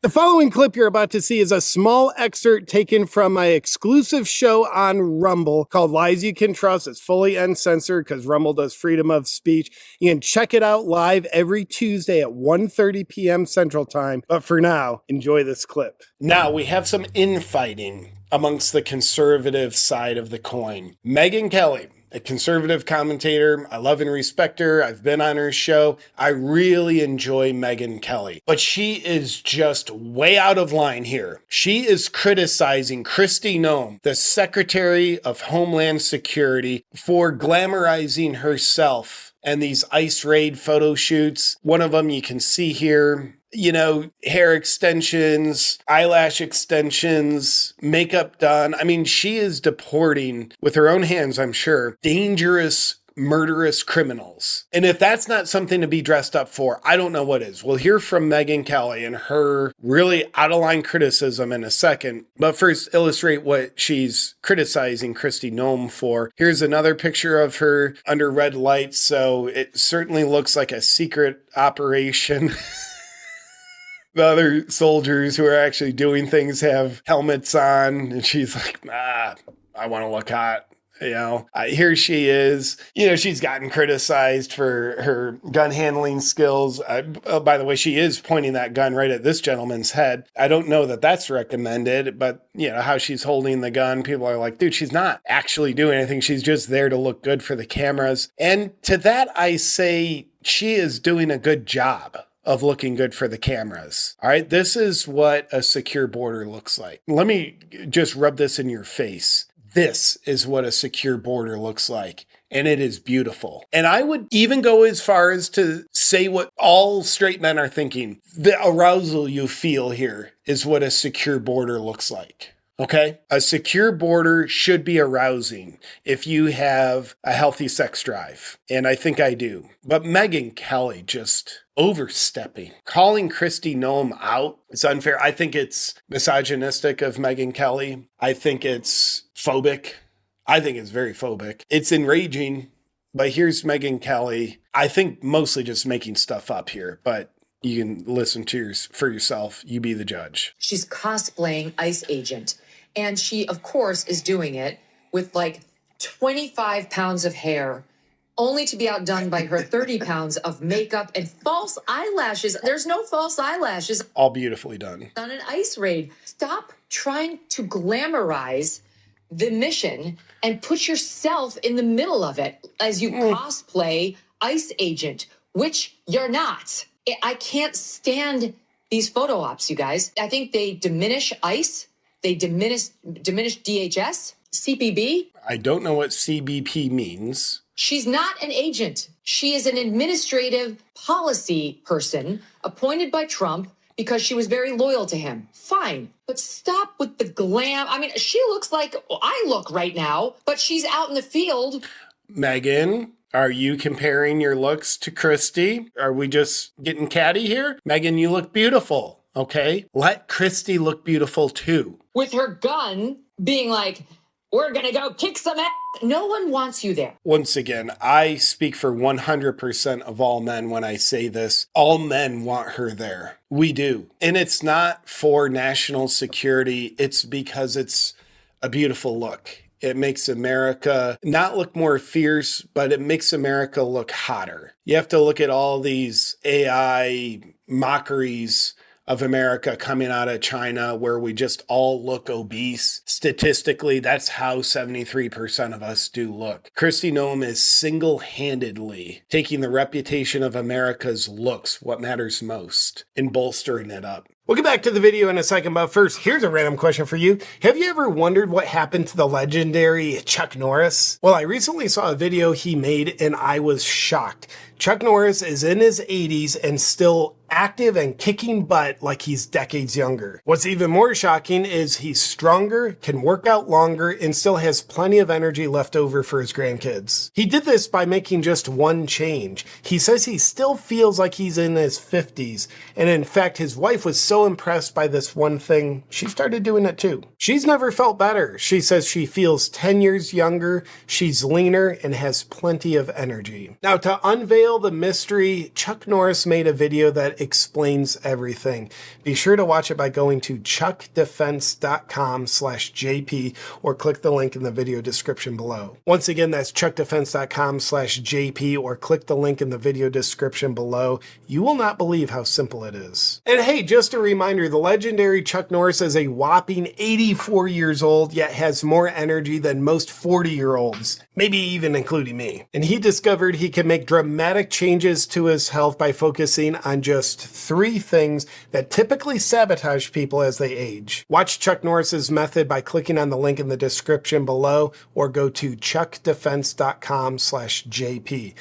The following clip you're about to see is a small excerpt taken from my exclusive show on Rumble called Lies You Can Trust. It's fully uncensored because Rumble does freedom of speech. You can check it out live every Tuesday at 1:30 p.m. Central Time. But for now, enjoy this clip. Now, we have some infighting amongst the conservative side of the coin. Megyn Kelly, a conservative commentator. I love and respect her. I've been on her show. I really enjoy Megyn Kelly. But she is just way out of line here. She is criticizing Kristy Noem, the Secretary of Homeland Security, for glamorizing herself and these ICE raid photo shoots. One of them you can see here. You know, hair extensions, eyelash extensions, makeup done. I mean, she is deporting, with her own hands, I'm sure, dangerous, murderous criminals. And if that's not something to be dressed up for, I don't know what is. We'll hear from Megyn Kelly and her really out-of-line criticism in a second. But first, illustrate what she's criticizing Kristy Noem for. Here's another picture of her under red lights, so it certainly looks like a secret operation. The other soldiers who are actually doing things have helmets on, and she's like, I want to look hot. You know, here she is. You know, she's gotten criticized for her gun handling skills. By the way, she is pointing that gun right at this gentleman's head. I don't know that that's recommended, but you know, how she's holding the gun, people are like, dude, she's not actually doing anything. She's just there to look good for the cameras. And to that, I say she is doing a good job of looking good for the cameras. All right, this is what a secure border looks like. Let me just rub this in your face. This is what a secure border looks like, and it is beautiful. And I would even go as far as to say what all straight men are thinking. The arousal you feel here is what a secure border looks like. Okay? A secure border should be arousing if you have a healthy sex drive. And I think I do. But Megyn Kelly just overstepping. Calling Kristy Noem out is unfair. I think it's misogynistic of Megyn Kelly. I think it's phobic. I think it's very phobic. It's enraging. But here's Megyn Kelly. I think mostly just making stuff up here. But you can listen to for yourself. You be the judge. She's cosplaying ICE agent. And she, of course, is doing it with like 25 pounds of hair, only to be outdone by her 30 pounds of makeup and false eyelashes. There's no false eyelashes. All beautifully done. On an ICE raid. Stop trying to glamorize the mission and put yourself in the middle of it as you cosplay ICE agent, which you're not. I can't stand these photo ops, you guys. I think they diminish ICE. They diminish DHS, CPB. I don't know what CBP means. She's not an agent. She is an administrative policy person appointed by Trump because she was very loyal to him. Fine, but stop with the glam. I mean, she looks like I look right now, but she's out in the field. Megyn, are you comparing your looks to Kristi? Are we just getting catty here? Megyn, you look beautiful, okay? Let Kristi look beautiful too. With her gun being like, we're going to go kick some ass. No one wants you there. Once again, I speak for 100% of all men when I say this. All men want her there. We do. And it's not for national security. It's because it's a beautiful look. It makes America not look more fierce, but it makes America look hotter. You have to look at all these AI mockeries of America coming out of China where we just all look obese. Statistically, that's how 73% of us do look. Kristy Noem is single-handedly taking the reputation of America's looks, what matters most, and bolstering it up. We'll get back to the video in a second, but first, here's a random question for you. Have you ever wondered what happened to the legendary Chuck Norris? Well, I recently saw a video he made and I was shocked. Chuck Norris is in his 80s and still active and kicking butt like he's decades younger. What's even more shocking is he's stronger, can work out longer, and still has plenty of energy left over for his grandkids. He did this by making just one change. He says he still feels like he's in his 50s, and in fact, his wife was so impressed by this one thing, she started doing it too. She's never felt better. She says she feels 10 years younger, she's leaner, and has plenty of energy. Now, to unveil the mystery, Chuck Norris made a video that explains everything. Be sure to watch it by going to chuckdefense.com/JP or click the link in the video description below. Once again, that's chuckdefense.com/JP or click the link in the video description below. You will not believe how simple it is. And hey, just a reminder, the legendary Chuck Norris is a whopping 84 years old, yet has more energy than most 40-year-olds, maybe even including me. And he discovered he can make dramatic changes to his health by focusing on just 3 things that typically sabotage people as they age. Watch Chuck Norris's method by clicking on the link in the description below or go to chuckdefense.com/JP.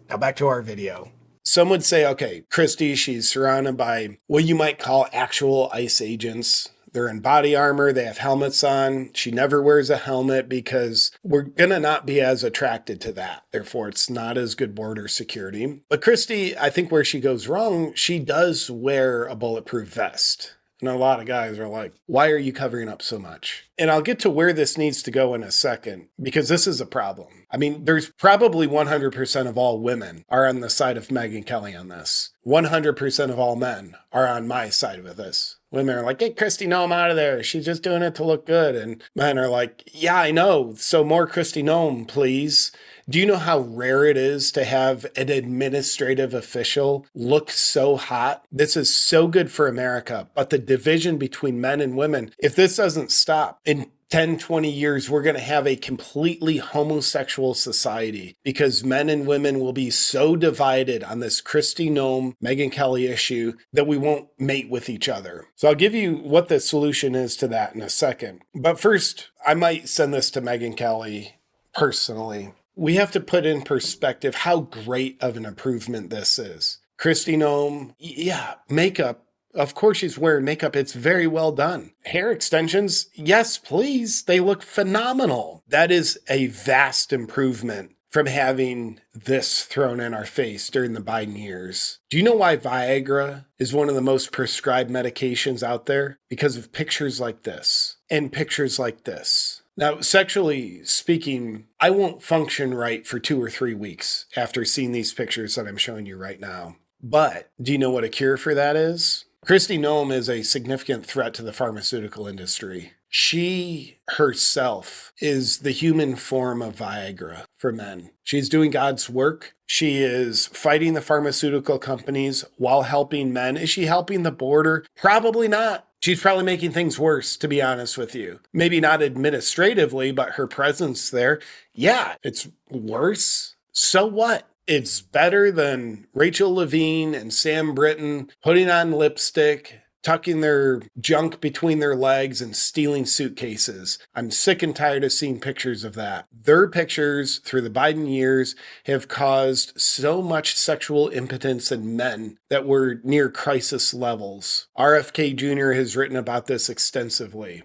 Now back to our video. Some would say, okay, Kristi, she's surrounded by what you might call actual ICE agents. They're in body armor. They have helmets on. She never wears a helmet because we're going to not be as attracted to that. Therefore, it's not as good border security. But Kristi, I think where she goes wrong, she does wear a bulletproof vest. And a lot of guys are like, why are you covering up so much? And I'll get to where this needs to go in a second, because this is a problem. I mean, there's probably 100% of all women are on the side of Megyn Kelly on this. 100% of all men are on my side with this. Women are like, get Kristy Noem out of there. She's just doing it to look good. And men are like, yeah, I know. So more Kristy Noem, please. Do you know how rare it is to have an administrative official look so hot? This is so good for America. But the division between men and women, if this doesn't stop, in 10, 20 years, we're going to have a completely homosexual society because men and women will be so divided on this Kristy Noem, Megyn Kelly issue that we won't mate with each other. So I'll give you what the solution is to that in a second. But first, I might send this to Megyn Kelly personally. We have to put in perspective how great of an improvement this is. Kristy Noem, yeah, makeup. Of course she's wearing makeup. It's very well done. Hair extensions, yes, please. They look phenomenal. That is a vast improvement from having this thrown in our face during the Biden years. Do you know why Viagra is one of the most prescribed medications out there? Because of pictures like this and pictures like this. Now, sexually speaking, I won't function right for 2 or 3 weeks after seeing these pictures that I'm showing you right now. But do you know what a cure for that is? Kristy Noem is a significant threat to the pharmaceutical industry. She herself is the human form of Viagra for men. She's doing God's work. She is fighting the pharmaceutical companies while helping men. Is she helping the border? Probably not. She's probably making things worse, to be honest with you. Maybe not administratively, but her presence there, yeah, it's worse. So what? It's better than Rachel Levine and Sam Britton putting on lipstick, tucking their junk between their legs and stealing suitcases. I'm sick and tired of seeing pictures of that. Their pictures through the Biden years have caused so much sexual impotence in men that we're near crisis levels. RFK Jr. has written about this extensively.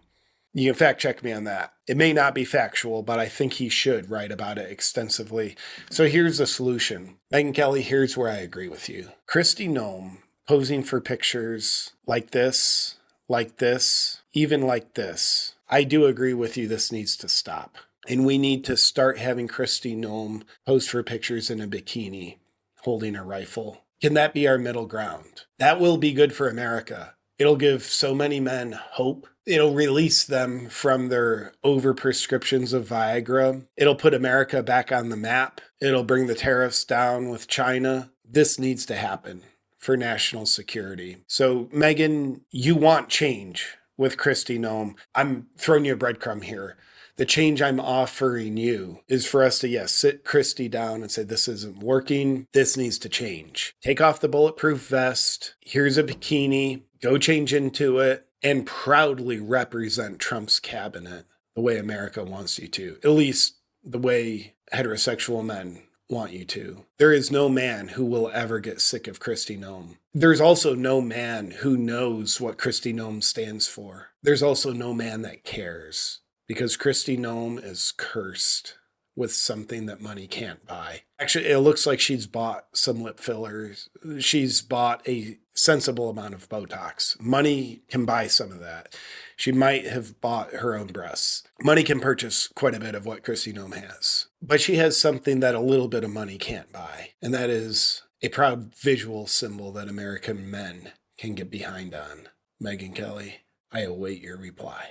You can fact check me on that. It may not be factual, but I think he should write about it extensively. So here's the solution. Megyn Kelly, here's where I agree with you. Kristy Noem posing for pictures like this, even like this. I do agree with you. This needs to stop. And we need to start having Kristy Noem pose for pictures in a bikini, holding a rifle. Can that be our middle ground? That will be good for America. It'll give so many men hope. It'll release them from their overprescriptions of Viagra. It'll put America back on the map. It'll bring the tariffs down with China. This needs to happen for national security. So, Megyn, you want change with Kristy Noem. I'm throwing you a breadcrumb here. The change I'm offering you is for us to, yes, sit Kristi down and say, this isn't working. This needs to change. Take off the bulletproof vest. Here's a bikini. Go change into it and proudly represent Trump's cabinet the way America wants you to, at least the way heterosexual men want you to. There is no man who will ever get sick of Kristy Noem. There's also no man who knows what Kristy Noem stands for. There's also no man that cares, because Kristy Noem is cursed with something that money can't buy. Actually, it looks like she's bought some lip fillers. She's bought a sensible amount of Botox. Money can buy some of that. She might have bought her own breasts. Money can purchase quite a bit of what Kristy Noem has. But she has something that a little bit of money can't buy, and that is a proud visual symbol that American men can get behind on. Megyn Kelly, I await your reply.